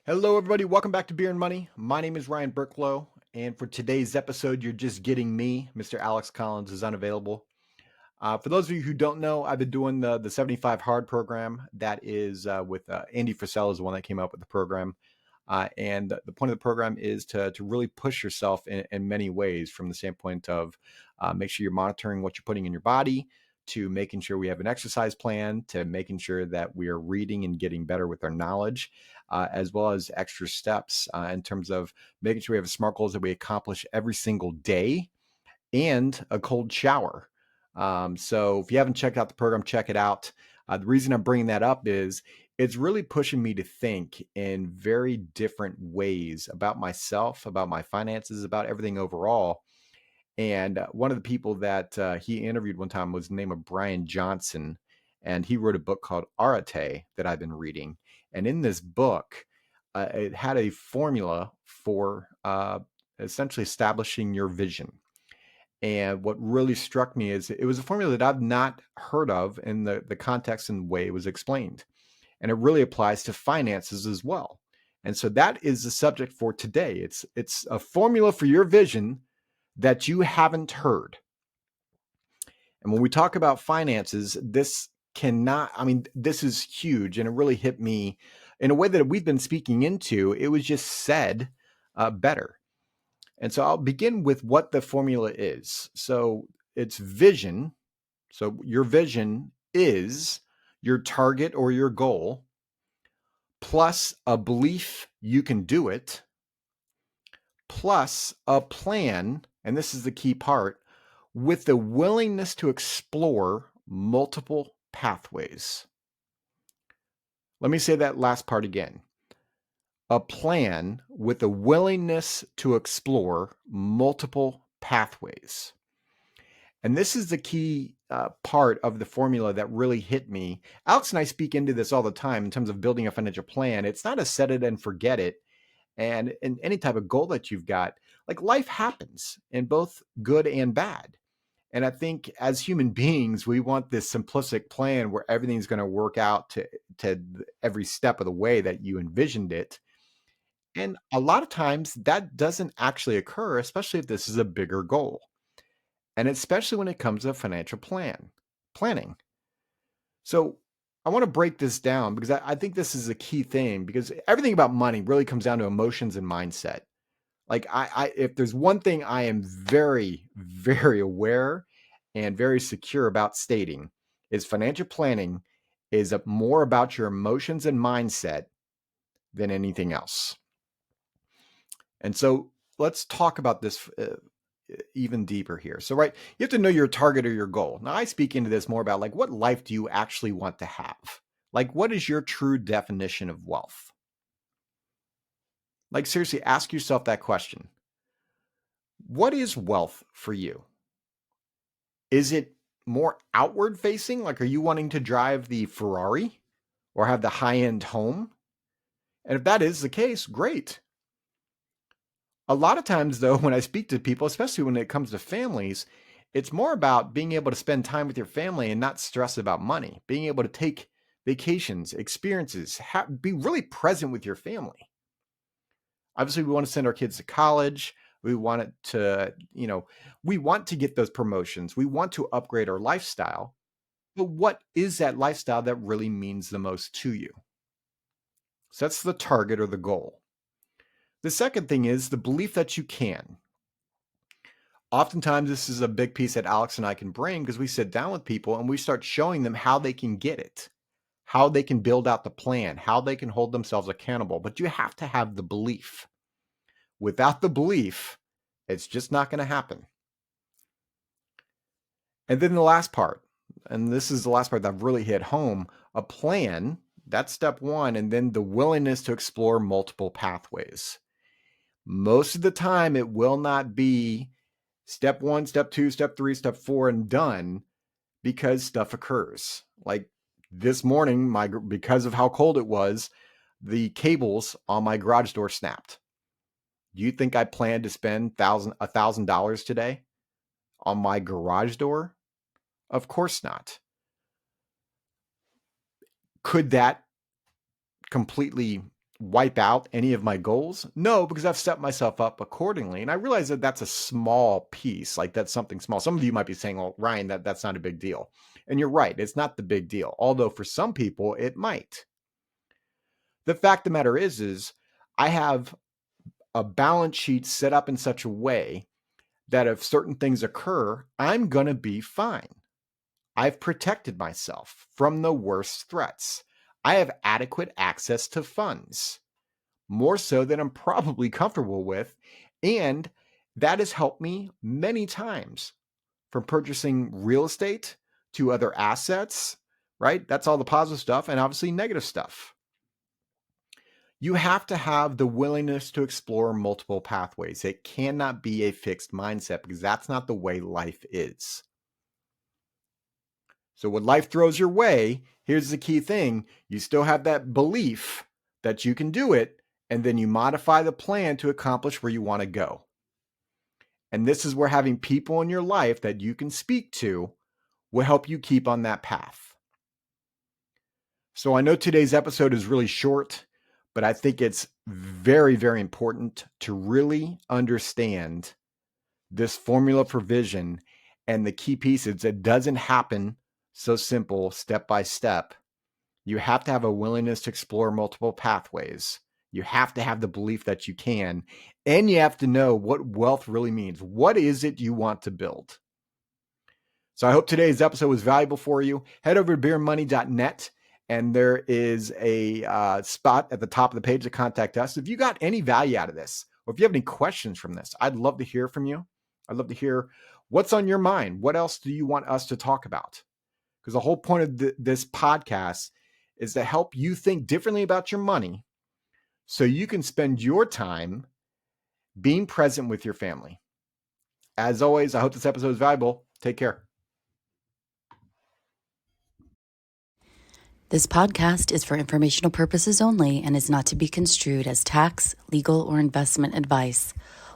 Hello, everybody. Welcome back to Beer and Money. My name is Ryan Burklo, and for today's episode, you're just getting me. Mr. Alex Collins is unavailable. For those of you who don't know, I've been doing the 75 Hard program. That is with Andy Frisell is the one that came up with the program. And the point of the program is to really push yourself in many ways from the standpoint of make sure you're monitoring what you're putting in your body, to making sure we have an exercise plan, to making sure that we are reading and getting better with our knowledge, as well as extra steps in terms of making sure we have SMART goals that we accomplish every single day and a cold shower. So if you haven't checked out the program, check it out. The reason I'm bringing that up is it's really pushing me to think in very different ways about myself, about my finances, about everything overall. And one of the people that he interviewed one time was the name of Brian Johnson. And he wrote a book called Arate that I've been reading. And in this book, it had a formula for essentially establishing your vision. And what really struck me is it was a formula that I've not heard of in the context and way it was explained. And it really applies to finances as well. And so that is the subject for today. It's a formula for your vision that you haven't heard. And when we talk about finances, this is huge. And it really hit me in a way that we've been speaking into. It was just said better. And so I'll begin with what the formula is. So it's vision. So your vision is your target or your goal, plus a belief you can do it, plus a plan. And this is the key part, with the willingness to explore multiple pathways. Let me say that last part again. A plan with a willingness to explore multiple pathways. And this is the key part of the formula that really hit me. Alex and I speak into this all the time in terms of building a financial plan. It's not a set it and forget it. And in any type of goal that you've got, like, life happens in both good and bad. And I think as human beings, we want this simplistic plan where everything's going to work out to every step of the way that you envisioned it. And a lot of times that doesn't actually occur, especially if this is a bigger goal. And especially when it comes to financial planning. So I want to break this down because I think this is a key thing, because everything about money really comes down to emotions and mindset. Like if there's one thing I am very, very aware and very secure about stating, is financial planning is more about your emotions and mindset than anything else. And so let's talk about this even deeper here. So, right, you have to know your target or your goal. Now, I speak into this more about, like, what life do you actually want to have? Like, what is your true definition of wealth? Like, seriously, ask yourself that question. What is wealth for you? Is it more outward facing? Like, are you wanting to drive the Ferrari or have the high end home? And if that is the case, great. A lot of times, though, when I speak to people, especially when it comes to families, it's more about being able to spend time with your family and not stress about money, being able to take vacations, experiences, be really present with your family. Obviously, we want to send our kids to college. We want it to, we want to get those promotions. We want to upgrade our lifestyle. But what is that lifestyle that really means the most to you? So that's the target or the goal. The second thing is the belief that you can. Oftentimes, this is a big piece that Alex and I can bring, because we sit down with people and we start showing them how they can get it, how they can build out the plan, how they can hold themselves accountable. But you have to have the belief. Without the belief, it's just not going to happen. And then the last part, and this is the last part that really hit home, a plan. That's step one. And then the willingness to explore multiple pathways. Most of the time, it will not be step one, step two, step three, step four, and done, because stuff occurs. Like this morning, because of how cold it was, the cables on my garage door snapped. Do you think I planned to spend $1,000 today on my garage door? Of course not. Could that completely wipe out any of my goals? No, because I've set myself up accordingly. And I realize that that's a small piece, like that's something small. Some of you might be saying, well, Ryan, that's not a big deal. And you're right, it's not the big deal. Although for some people, it might. The fact of the matter is I have a balance sheet set up in such a way that if certain things occur, I'm going to be fine. I've protected myself from the worst threats. I have adequate access to funds, more so than I'm probably comfortable with. And that has helped me many times, from purchasing real estate to other assets, right? That's all the positive stuff, and obviously negative stuff. You have to have the willingness to explore multiple pathways. It cannot be a fixed mindset because that's not the way life is. So when life throws your way, here's the key thing. You still have that belief that you can do it, and then you modify the plan to accomplish where you want to go. And this is where having people in your life that you can speak to will help you keep on that path. So I know today's episode is really short, but I think it's very, very important to really understand this formula for vision and the key pieces. It doesn't happen so simple, step by step. You have to have a willingness to explore multiple pathways. You have to have the belief that you can, and you have to know what wealth really means. What is it you want to build? So I hope today's episode was valuable for you. Head over to beermoney.net, and there is a spot at the top of the page to contact us. If you got any value out of this, or if you have any questions from this, I'd love to hear from you. I'd love to hear what's on your mind. What else do you want us to talk about? Because the whole point of this podcast is to help you think differently about your money so you can spend your time being present with your family. As always, I hope this episode is valuable. Take care. This podcast is for informational purposes only and is not to be construed as tax, legal, or investment advice.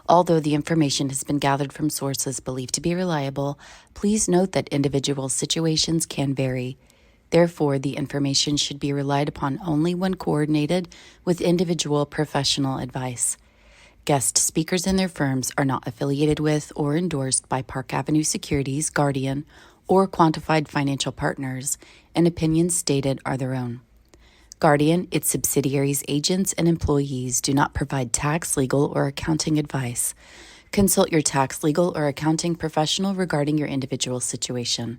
Although the information has been gathered from sources believed to be reliable, please note that individual situations can vary. Therefore, the information should be relied upon only when coordinated with individual professional advice. Guest speakers and their firms are not affiliated with or endorsed by Park Avenue Securities, Guardian, or Quantified Financial Partners, and opinions stated are their own. Guardian, its subsidiaries, agents, and employees do not provide tax, legal, or accounting advice. Consult your tax, legal, or accounting professional regarding your individual situation.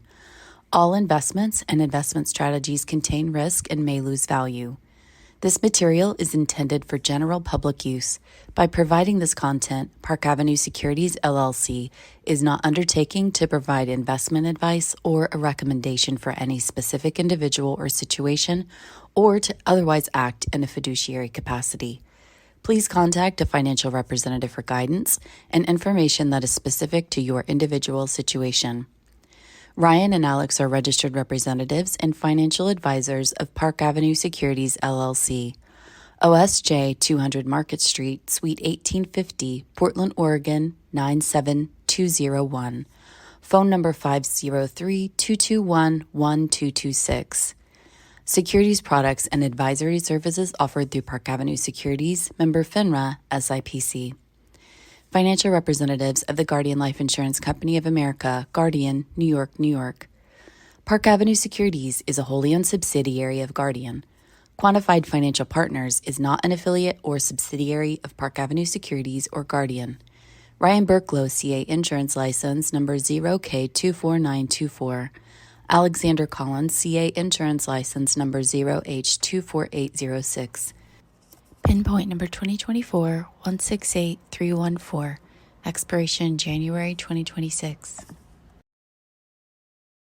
All investments and investment strategies contain risk and may lose value. This material is intended for general public use. By providing this content, Park Avenue Securities, LLC is not undertaking to provide investment advice or a recommendation for any specific individual or situation, or to otherwise act in a fiduciary capacity. Please contact a financial representative for guidance and information that is specific to your individual situation. Ryan and Alex are registered representatives and financial advisors of Park Avenue Securities, LLC. OSJ 200 Market Street, Suite 1850, Portland, Oregon 97201. Phone number 503-221-1226. Securities products and advisory services offered through Park Avenue Securities, member FINRA, SIPC. Financial representatives of the Guardian Life Insurance Company of America, Guardian, New York, New York. Park Avenue Securities is a wholly owned subsidiary of Guardian. Quantified Financial Partners is not an affiliate or subsidiary of Park Avenue Securities or Guardian. Ryan Burklo, CA Insurance License Number 0K24924. Alexander Collins, CA Insurance License Number 0H24806. Pinpoint number 2024-168314. Expiration January 2026.